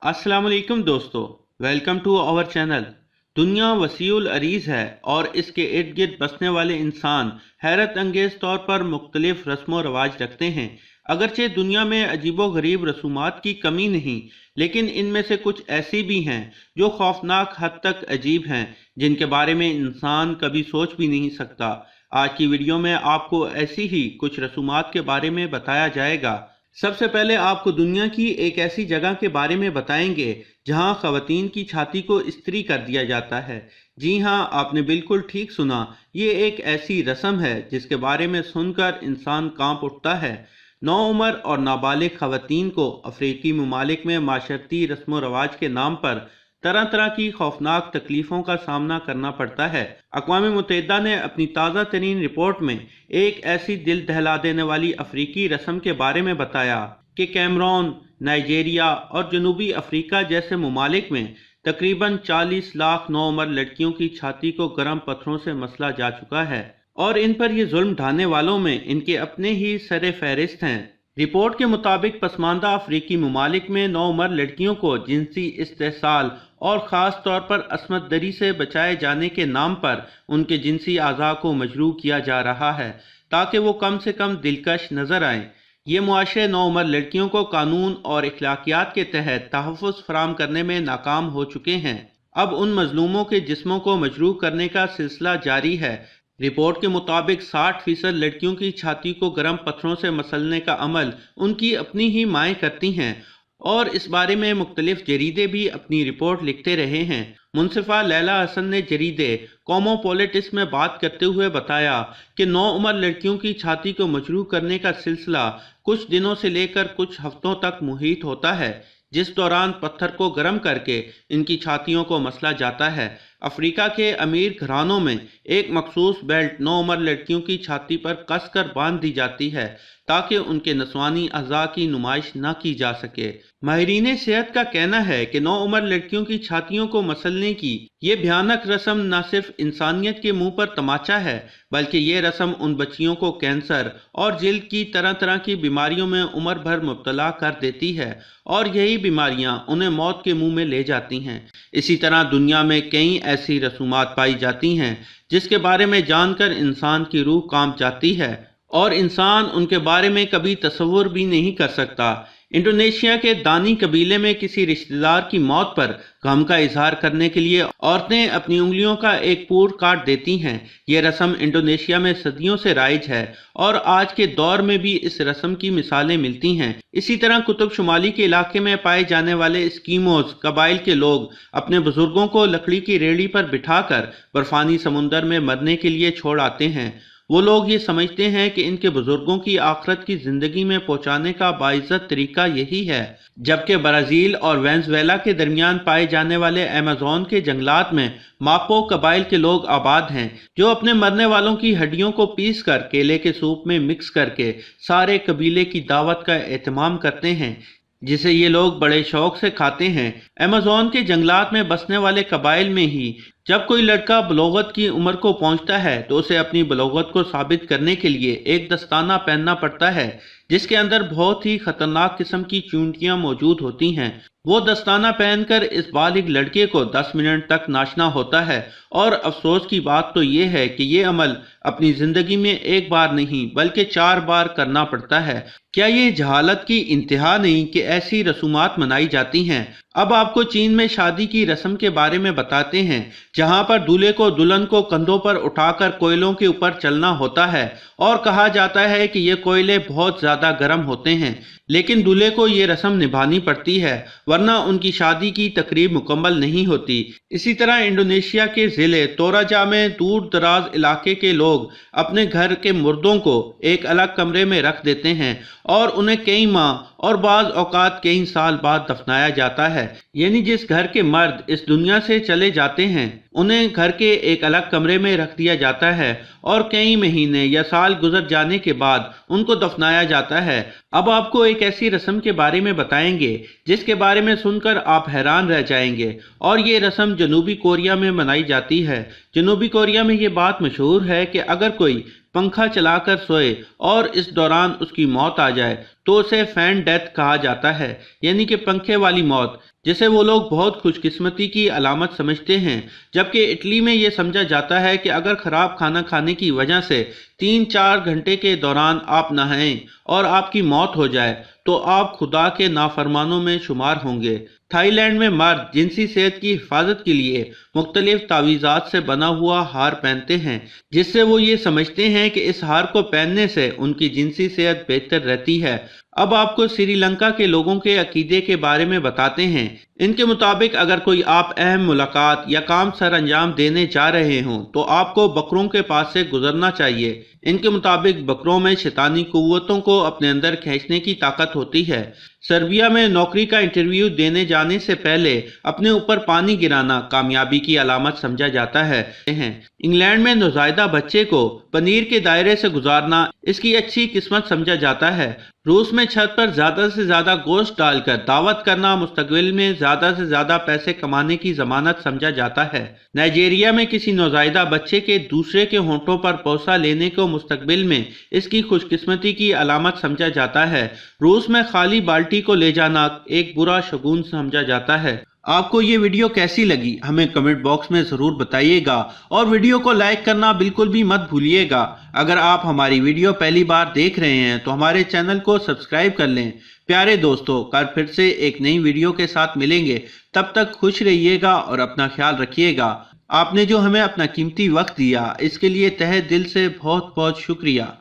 अस्सलाम वालेकुम दोस्तों, वेलकम टू आवर चैनल। दुनिया वसीउल अरीज़ है और इसके इर्द गिर्द बसने वाले इंसान हैरत अंगेज़ तौर पर मुख्तलिफ रस्म व रवाज रखते हैं। अगरचे दुनिया में अजीबो गरीब रसूमात की कमी नहीं, लेकिन इनमें से कुछ ऐसी भी हैं जो खौफनाक हद तक अजीब हैं, जिनके बारे में इंसान कभी सोच भी नहीं सकता। आज की वीडियो में आपको ऐसी ही कुछ रसूमात के बारे में बताया जाएगा। सबसे पहले आपको दुनिया की एक ऐसी जगह के बारे में बताएंगे जहां खवातीन की छाती को इस्त्री कर दिया जाता है। जी हां, आपने बिल्कुल ठीक सुना, ये एक ऐसी रस्म है जिसके बारे में सुनकर इंसान कांप उठता है। नौउम्र और नाबालिग खवातीन को अफ्रीकी ममालिक में माशरती रस्म व रवाज के नाम पर तरह तरह की खौफनाक तकलीफ़ों का सामना करना पड़ता है। अक़वाम मुत्तहिदा ने अपनी ताज़ा तरीन रिपोर्ट में एक ऐसी दिल दहला देने वाली अफ्रीकी रस्म के बारे में बताया कि कैमरून, नाइजीरिया और जनूबी अफ्रीका जैसे ममालिक में तकरीबन 40 लाख नौउम्र लड़कियों की छाती को गर्म पत्थरों से मसला जा चुका है और इन पर यह जुल्म ढाने वालों में इनके अपने ही सरे फहरिस्त हैं। रिपोर्ट के मुताबिक पसमानदा अफ्रीकी ममालिक में नौउम्र लड़कियों को जिनसी इस्तेहसाल और ख़ास तौर पर असमत दरी से बचाए जाने के नाम पर उनके जिनसी आज़ा को मजरूह किया जा रहा है ताकि वो कम से कम दिलकश नज़र आएँ। ये मुआशरे नौउम्र लड़कियों को कानून और इखलाकियात के तहत तहफ़्फ़ुज़ फराहम करने में नाकाम हो चुके हैं। अब उन मजलूमों के जिस्मों को मजरूह करने का सिलसिला जारी है। रिपोर्ट के मुताबिक 60% लड़कियों की छाती को गर्म पत्थरों से मसलने का अमल उनकी अपनी ही माएँ करती हैं और इस बारे में मुख्तलिफ जरीदे भी अपनी रिपोर्ट लिखते रहे हैं। मुनसिफा लैला हसन ने जरीदे कॉस्मोपोलिटिस में बात करते हुए बताया कि नौउम्र लड़कियों की छाती को मजरूह करने का सिलसिला कुछ दिनों से लेकर कुछ हफ्तों तक मुहित होता है, जिस दौरान पत्थर को गर्म करके इनकी छातियों को मसला जाता है। अफ्रीका के अमीर घरानों में एक मखसूस बेल्ट नौउम्र लड़कियों की छाती पर कसकर बांध दी जाती है ताकि उनके नस्वानी अज़ा की नुमाइश न की जा सके। माहिरीन सेहत का कहना है कि नौउम्र लड़कियों की छातियों को मसलने की ये भयानक रस्म न सिर्फ इंसानियत के मुंह पर तमाचा है, बल्कि ये रस्म उन बच्चियों को कैंसर और जिल्द की तरह तरह की बीमारियों में उम्र भर मुब्तला कर देती है और यही बीमारियां उन्हें मौत के मुंह में ले जाती हैं। इसी तरह दुनिया में कई ऐसी रसूमात पाई जाती हैं जिसके बारे में जानकर इंसान की रूह कांप जाती है और इंसान उनके बारे में कभी तसव्वुर भी नहीं कर सकता। इंडोनेशिया के दानी कबीले में किसी रिश्तेदार की मौत पर गम का इजहार करने के लिए औरतें अपनी उंगलियों का एक पूर काट देती हैं। ये रस्म इंडोनेशिया में सदियों से राइज है और आज के दौर में भी इस रस्म की मिसालें मिलती हैं। इसी तरह कुतुब शुमाली के इलाके में पाए जाने वाले एस्किमोज कबाइल के लोग अपने बुजुर्गों को लकड़ी की रेड़ी पर बिठाकर बर्फानी समुंदर में मरने के लिए छोड़ आते हैं। वो लोग ये समझते हैं कि इनके बुजुर्गों की आखिरत की जिंदगी में पहुंचाने का बाइज्जत तरीका यही है। जबकि ब्राज़ील और वेनेज़ुएला के दरमियान पाए जाने वाले अमेज़न के जंगलात में मापो कबाइल के लोग आबाद हैं, जो अपने मरने वालों की हड्डियों को पीस कर केले के सूप में मिक्स करके सारे कबीले की दावत का एहतमाम करते हैं, जिसे ये लोग बड़े शौक से खाते हैं। अमेज़न के जंगलात में बसने वाले कबाइल में ही जब कोई लड़का बलोगत की उम्र को पहुंचता है तो उसे अपनी बलोगत को साबित करने के लिए एक दस्ताना पहनना पड़ता है, जिसके अंदर बहुत ही खतरनाक किस्म की चूंटियां मौजूद होती हैं। वो दस्ताना पहनकर इस बालिग लड़के को 10 मिनट तक नाचना होता है और अफसोस की बात तो ये है कि ये अमल अपनी जिंदगी में एक बार नहीं बल्कि 4 बार करना पड़ता है। क्या ये जहालत की इंतहा नहीं कि ऐसी रसूमात मनाई जाती हैं? अब आपको चीन में शादी की रस्म के बारे में बताते हैं, जहां पर दूल्हे को दुल्हन को कंधों पर उठाकर कोयलों के ऊपर चलना होता है और कहा जाता है कि ये कोयले बहुत ज्यादा गर्म होते हैं, लेकिन दूल्हे को ये रस्म निभानी पड़ती है वरना उनकी शादी की तकरीब मुकम्मल नहीं होती। इसी तरह इंडोनेशिया के जिले तोराजा में दूर दराज इलाके के लोग अपने घर के मुर्दों को एक अलग कमरे में रख देते हैं और उन्हें कई माह और बाज़ औकात कई साल बाद दफनाया जाता है। यानी जिस घर के मर्द इस दुनिया से चले जाते हैं उन्हें घर के एक अलग कमरे में रख दिया जाता है और कई महीने या साल गुजर जाने के बाद उनको दफनाया जाता है। अब आपको एक ऐसी रस्म के बारे में बताएंगे जिसके बारे में सुनकर आप हैरान रह जाएंगे और ये रस्म जनूबी कोरिया में मनाई जाती है। जनूबी कोरिया में ये बात मशहूर है कि अगर कोई पंखा चलाकर सोए और इस दौरान उसकी मौत आ जाए तो उसे फैन डेथ कहा जाता है, यानी कि पंखे वाली मौत, जिसे वो लोग बहुत खुशकिस्मती की अलामत समझते हैं। जबकि इटली में ये समझा जाता है कि अगर खराब खाना खाने की वजह से 3-4 घंटे के दौरान आप नहाएं और आपकी मौत हो जाए तो आप खुदा के नाफरमानों में शुमार होंगे। थाईलैंड में मर्द जिनसी सेहत की हिफाजत के लिए मुख्तलिफ तावीज़ात से बना हुआ हार पहनते हैं, जिससे वो ये समझते हैं कि इस हार को पहनने से उनकी जिनसी सेहत बेहतर रहती है। अब आपको श्रीलंका के लोगों के अकीदे के बारे में बताते हैं। इनके मुताबिक अगर कोई आप अहम मुलाकात या काम सर अंजाम देने जा रहे हों तो आपको बकरों के पास से गुजरना चाहिए। इनके मुताबिक बकरों में शैतानी कुव्वतों को अपने अंदर खींचने की ताकत होती है। सर्बिया में नौकरी का इंटरव्यू देने जाने से पहले अपने ऊपर पानी गिराना कामयाबी की अलामत समझा जाता है। इंग्लैंड में नौज़ायदा बच्चे को पनीर के दायरे से गुजारना इसकी अच्छी किस्मत समझा जाता है। रूस में छत पर ज्यादा से ज्यादा गोश्त डालकर दावत करना मुस्तकबिल में ज्यादा से ज्यादा पैसे कमाने की जमानत समझा जाता है। नाइजीरिया में किसी नौज़ायदा बच्चे के दूसरे के होंठों पर पोसा लेने को मुस्तकबिल में इसकी खुशकिस्मती की अलामत समझा जाता है। रूस में खाली बाल्टी को ले जाना एक बुरा शगुन समझा जाता है। आपको ये वीडियो कैसी लगी हमें कमेंट बॉक्स में ज़रूर बताइएगा और वीडियो को लाइक करना बिल्कुल भी मत भूलिएगा। अगर आप हमारी वीडियो पहली बार देख रहे हैं तो हमारे चैनल को सब्सक्राइब कर लें। प्यारे दोस्तों, कल फिर से एक नई वीडियो के साथ मिलेंगे। तब तक खुश रहिएगा और अपना ख्याल रखिएगा। आपने जो हमें अपना कीमती वक्त दिया इसके लिए तहे दिल से बहुत बहुत शुक्रिया।